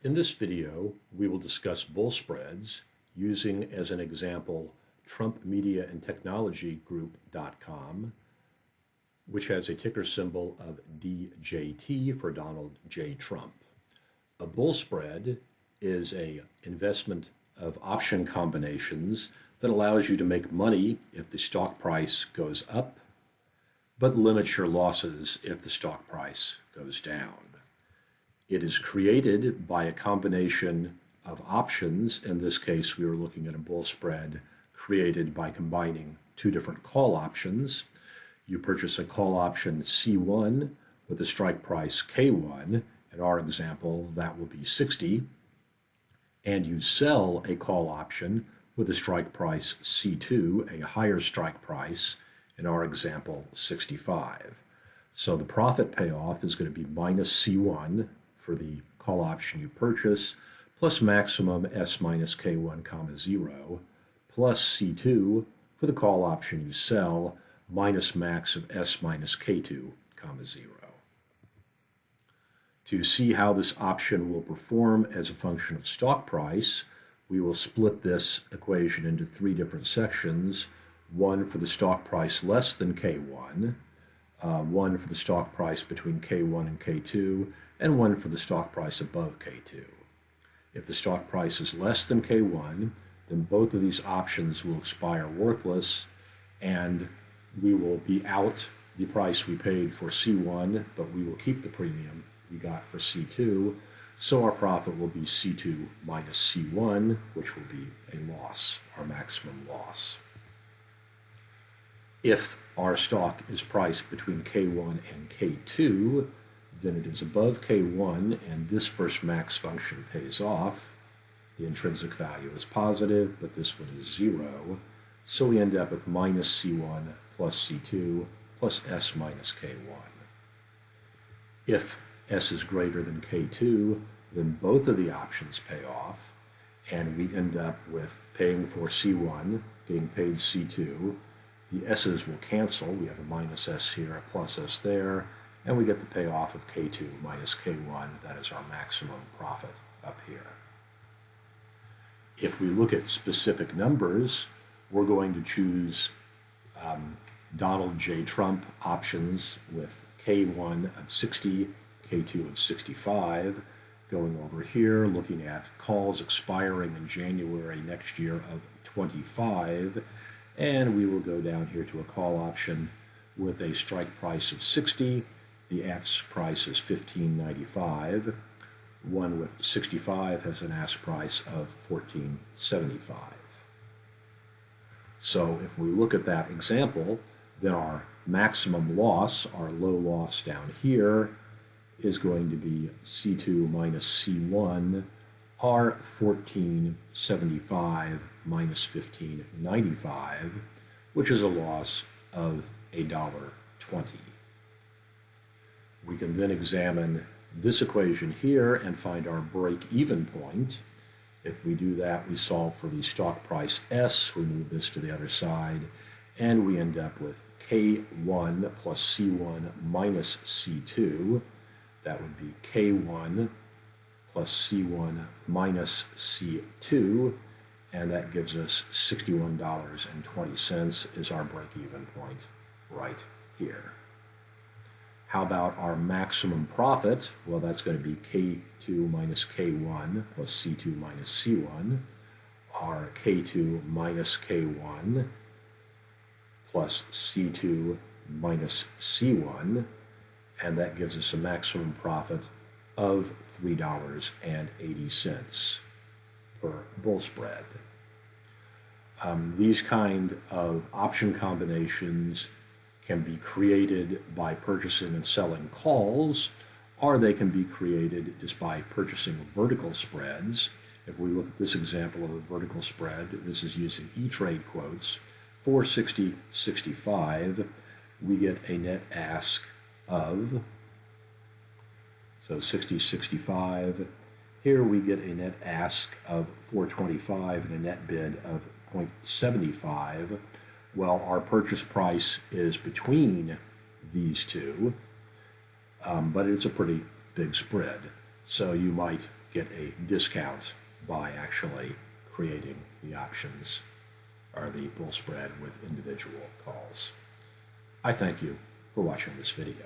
In this video, we will discuss bull spreads using as an example Trump Media and Technology Group.com, which has a ticker symbol of DJT for Donald J. Trump. A bull spread is an investment of option combinations that allows you to make money if the stock price goes up, but limits your losses if the stock price goes down. It is created by a combination of options. In this case, we were looking at a bull spread created by combining two different call options. You purchase a call option C1 with a strike price K1. In our example, that will be 60. And you sell a call option with a strike price C2, a higher strike price, in our example, 65. So the profit payoff is going to be minus C1 for the call option you purchase, plus maximum S minus K1 comma 0, plus C2 for the call option you sell, minus max of S minus K2 comma 0. To see how this option will perform as a function of stock price, we will split this equation into three different sections, one for the stock price less than K1, one for the stock price between K1 and K2, and one for the stock price above K2. If the stock price is less than K1, then both of these options will expire worthless, and we will be out the price we paid for C1, but we will keep the premium we got for C2, so our profit will be C2 minus C1, which will be a loss, our maximum loss. If our stock is priced between K1 and K2, then it is above K1 and this first max function pays off. The intrinsic value is positive, but this one is 0. So we end up with minus C1 plus C2 plus S minus K1. If S is greater than K2, then both of the options pay off, and we end up with paying for C1, getting paid C2. The S's will cancel. We have a minus S here, a plus S there, and we get the payoff of K2 minus K1. That is our maximum profit up here. If we look at specific numbers, we're going to choose Donald J. Trump options with K1 of 60, K2 of 65. Going over here, looking at calls expiring in January next year of 25. And we will go down here to a call option with a strike price of 60. The ask price is $15.95. One with 65 has an ask price of $14.75. So if we look at that example, then our maximum loss, our low loss down here, is going to be C2 minus C1, our $14.75 minus $15.95, which is a loss of $1.20. We can then examine this equation here and find our break-even point. If we do that, we solve for the stock price S, we move this to the other side, and we end up with K1 plus C1 minus C2. That would be K1 plus C1 minus C2, and that gives us $61.20 is our break-even point right here. How about our maximum profit? Well, that's going to be K2 minus K1 plus C2 minus C1, our K2 minus K1 plus C2 minus C1, and that gives us a maximum profit of $3.80 per bull spread. These kind of option combinations can be created by purchasing and selling calls, or they can be created just by purchasing vertical spreads. If we look at this example of a vertical spread, this is using E-Trade quotes, for 60.65, we get a net ask of, so 60.65. Here we get a net ask of 425 and a net bid of 0.75. Well, our purchase price is between these two, but it's a pretty big spread. So you might get a discount by actually creating the options or the bull spread with individual calls. I thank you for watching this video.